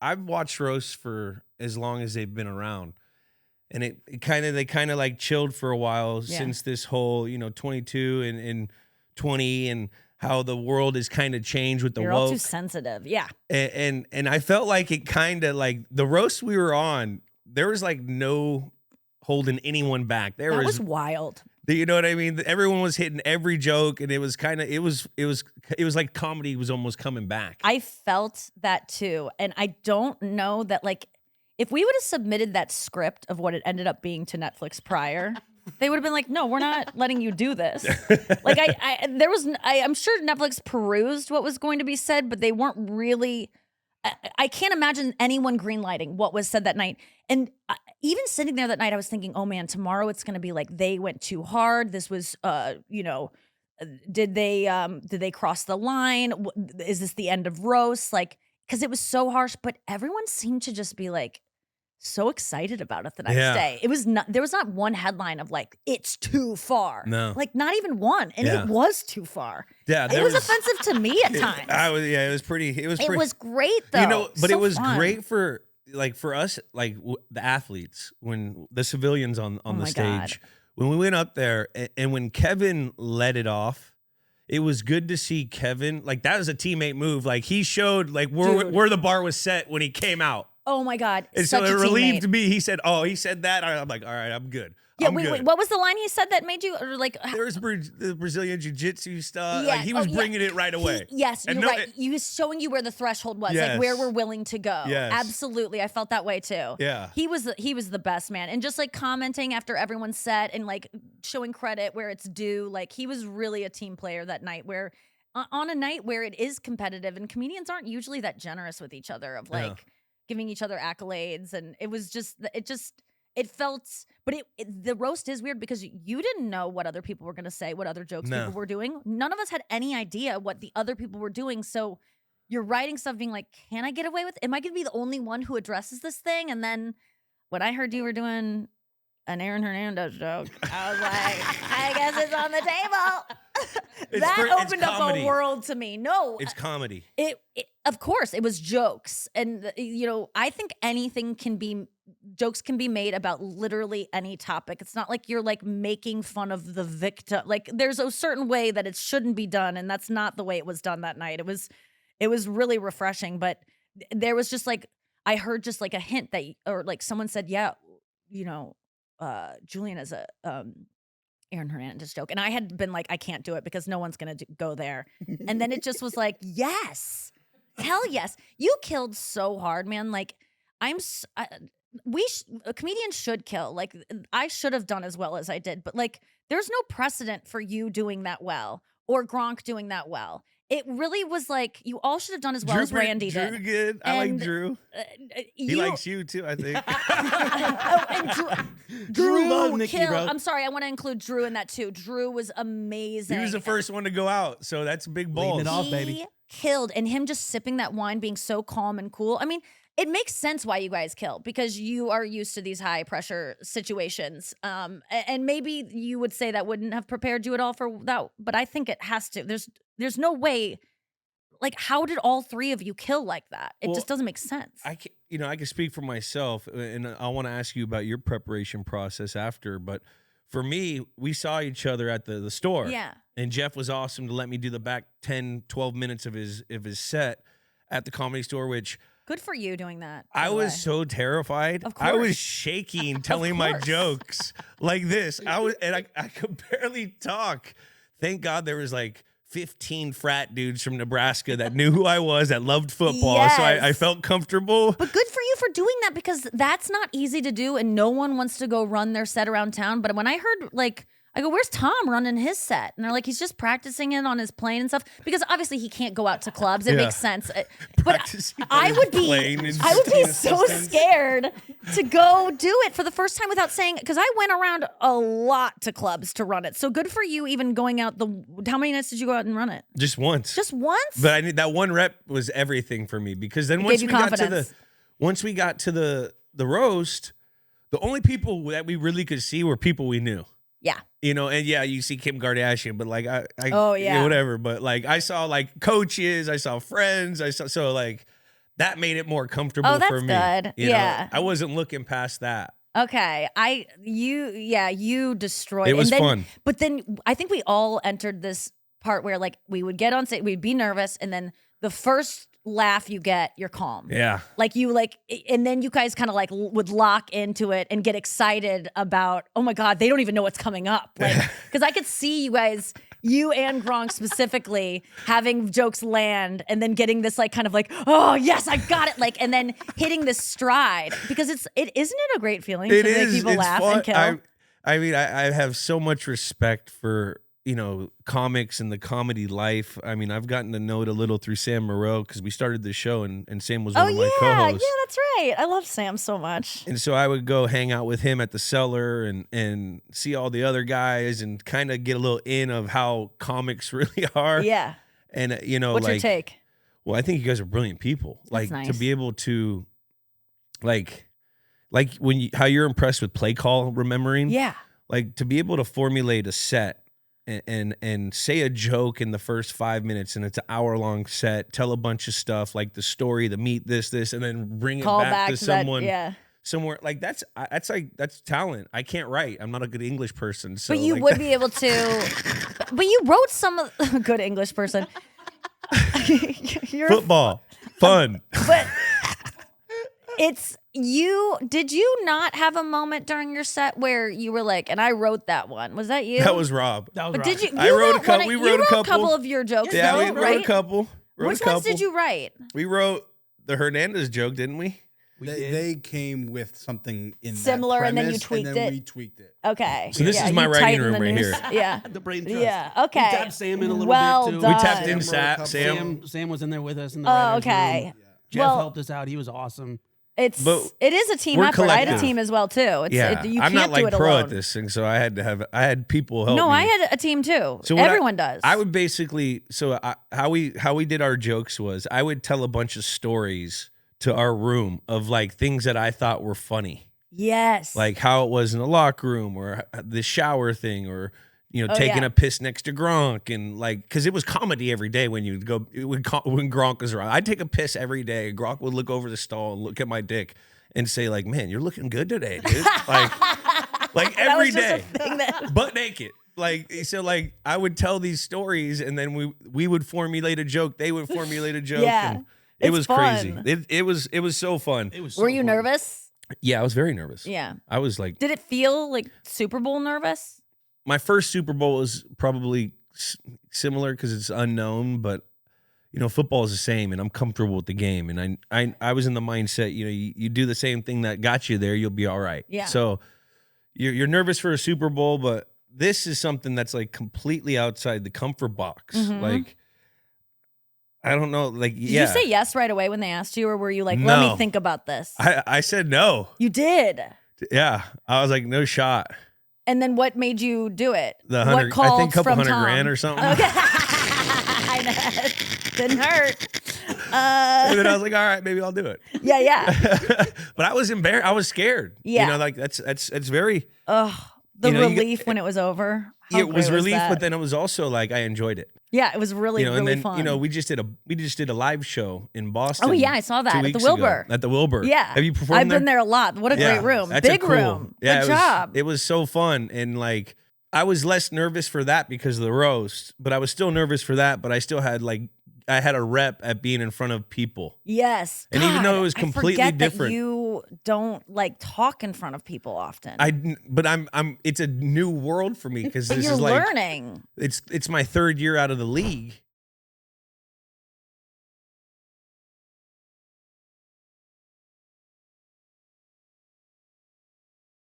I've watched roasts for as long as they've been around. And they kind of like chilled for a while since this whole, 22 and 20 and how the world has kind of changed with the You're woke. all too sensitive. Yeah. And I felt like it kind of like the roast we were on, there was like no holding anyone back. That was wild. You know what I mean? Everyone was hitting every joke, and it was kind of it was like comedy was almost coming back. I felt that too, and I don't know that like if we would have submitted that script of what it ended up being to Netflix prior, they would have been like, "No, we're not letting you do this." Like I'm sure Netflix perused what was going to be said, but they weren't really. I can't imagine anyone greenlighting what was said that night. And even sitting there that night, I was thinking, oh man, tomorrow it's going to be like they went too hard. This was, did they cross the line? Is this the end of roast? Like, because it was so harsh, but everyone seemed to just be like so excited about it the next day. It was not. There was not one headline of like it's too far. No, like not even one, and it was too far. Yeah, it was offensive to me at times. It was pretty. It was great though. But so it was fun. great for us, like the athletes, when the civilians on the stage. God. When we went up there, and when Kevin let it off. It was good to see Kevin. Like that was a teammate move. Like he showed like where the bar was set when he came out. Oh my God. And so it relieved me. He said that. I'm like, all right, I'm good. Yeah, wait, what was the line he said that made you like? There was the Brazilian jiu-jitsu stuff. Yeah. Like he was bringing it right away. Yes, you're right. He was showing you where the threshold was, like where we're willing to go. Yes. Absolutely. I felt that way too. Yeah. He was the best, man. And just like commenting after everyone's set and like showing credit where it's due. Like he was really a team player that night where on a night where it is competitive and comedians aren't usually that generous with each other of like giving each other accolades. And it felt, but the roast is weird because you didn't know what other people were going to say, what other jokes people were doing. None of us had any idea what the other people were doing. So you're writing stuff being like, can I get away with it? Am I going to be the only one who addresses this thing? And then when I heard you were doing an Aaron Hernandez joke, I was like, I guess it's on the table. That opened up a world to me. No, it's comedy. It of course it was jokes. And I think jokes can be made about literally any topic. It's not like you're like making fun of the victim. Like there's a certain way that it shouldn't be done, and that's not the way it was done that night. It was really refreshing, but there was just like I heard just like a hint that, or like someone said, Julian is a Aaron Hernandez joke, and I had been like, I can't do it because no one's gonna go there, and then it just was like, yes, hell yes, you killed so hard, man. Like a comedian should kill. Like I should have done as well as I did, but like there's no precedent for you doing that well or Gronk doing that well. It really was like you all should have done as well as Randy did. Drew good. I like Drew. He likes you too, I think. Drew loves Nikki, bro. I'm sorry, I want to include Drew in that too. Drew was amazing. He was the first one to go out, so that's big balls. Leading it off, baby. He killed, and him just sipping that wine, being so calm and cool. I mean, it makes sense why you guys kill because you are used to these high pressure situations. And maybe you would say that wouldn't have prepared you at all for that, but I think it has to. There's no way. Like, how did all three of you kill like that? It just doesn't make sense. I can speak for myself, and I want to ask you about your preparation process after. But for me, we saw each other at the store. Yeah. And Jeff was awesome to let me do the back 10, 12 minutes of his set at the Comedy Store, which. Good for you doing that. I was so terrified. Of course. I was shaking telling my jokes like this. I could barely talk. Thank God there was like 15 frat dudes from Nebraska that knew who I was, that loved football. Yes. So I felt comfortable. But good for you for doing that because that's not easy to do and no one wants to go run their set around town. But when I heard like, I go, where's Tom running his set? And they're like, he's just practicing it on his plane and stuff because obviously he can't go out to clubs. It makes sense. But I would be so scared to go do it for the first time without saying, because I went around a lot to clubs to run it. So good for you even going out how many nights did you go out and run it? Just once. Just once? But I need that one rep was everything for me because then once we got to the roast, the only people that we really could see were people we knew. Yeah. And you see Kim Kardashian, but like whatever. But like I saw like coaches, I saw friends, so like that made it more comfortable for me. Good. You know? I wasn't looking past that. Okay. You destroyed it. It was fun. But then I think we all entered this part where like we would get on stage, we'd be nervous, and then the first laugh you get, you're calm. Yeah. And then you guys kind of like would lock into it and get excited about, oh my God, they don't even know what's coming up. Like, because I could see you guys, you and Gronk specifically, having jokes land and then getting this like kind of like, oh yes, I got it. Like, and then hitting this stride, because isn't it a great feeling to make people laugh fun. and kill? I mean, I have so much respect for, you know, comics and the comedy life. I mean, I've gotten to know it a little through Sam Moreau because we started the show and Sam was one of my co-hosts. Yeah, that's right. I love Sam so much. And so I would go hang out with him at the Cellar and see all the other guys and kind of get a little in of how comics really are. Yeah. And, you know, what's your take? Well, I think you guys are brilliant people. That's like nice. To be able to, like when how you're impressed with play call remembering. Yeah. Like to be able to formulate a set and say a joke in the first 5 minutes, and it's an hour-long set, tell a bunch of stuff like the story, the meat, this, and then bring Call it back to someone somewhere. Like that's talent. I can't write. I'm not a good English person. So but you like, would be able to. But you wrote some of a good English person. You're football, fun. But did you not have a moment during your set where you were like, and I wrote that one? Was that you? That was Rob. That was but Rob. did you? I wrote a couple. We wrote a couple of your jokes. Yeah, though, we wrote right? a couple. Which ones did you write? We wrote the Hernandez joke, didn't we? They came with something in similar, that and then you premise, tweaked and then it. We tweaked it. Okay. So this is my you writing tighten room the right noose. here. Yeah. The brain trust. Yeah. Okay. We tapped Sam in a little well bit too. Done. We tapped in Sam. Sam was in there with us in the Oh, writers' okay. room. Jeff helped us out. He was awesome. It is a team we're effort. I had a collective. team as well too. You I'm can't not like do it pro alone. at this thing, so I had people help me. No, I had a team too. So what everyone does. I would basically how we did our jokes was I would tell a bunch of stories to our room of like things that I thought were funny. Yes. Like how it was in the locker room or the shower thing or, you know, taking yeah. a piss next to Gronk and like, because it was comedy every day when you go, when Gronk was around. I'd take a piss every day. Gronk would look over the stall and look at my dick and say like, man, you're looking good today, dude. like every day, butt naked. Like, so like I would tell these stories and then we would formulate a joke. They would formulate a joke. Yeah. And it was fun. crazy. It was so fun. Were you nervous? Yeah, I was very nervous. Yeah. I was like, did it feel like Super Bowl nervous? my first Super Bowl was probably similar because it's unknown, but you know, football is the same, and I'm comfortable with the game. And I was in the mindset, you know, you do the same thing that got you there, you'll be all right. Yeah. So you're nervous for a Super Bowl, but this is something that's like completely outside the comfort box. Mm-hmm. Like, I don't know. Like, Did you say yes right away when they asked you, or were you like, let me think about this? I said no. You did. Yeah. I was like, no shot. And then what made you do it? The what 100, called I think a couple from hundred Tom? grand or something. Okay. I know. Didn't hurt. And then I was like, all right, maybe I'll do it. Yeah. But I was embarrassed. I was scared. Yeah. You know, like that's very. The you know, relief when it was over. How It was great relief, that? but then it was also like I enjoyed it. Yeah, it was really, You know, and really then fun. you know we just did a live show in Boston. Oh yeah, I saw that 2 at the weeks ago, Wilbur. At the Wilbur. Yeah. Have you performed I've there? been there a lot. What a great room. That's Big cool. room. Yeah, Good job. It was so fun, and like I was less nervous for that because of the roast, but I was still nervous for that. But I still had I had a rep at being in front of people. Yes. And even though it was I completely forget different. that you don't like talk in front of people often. But I'm it's a new world for me because but this you're is like learning. it's my third year out of the league.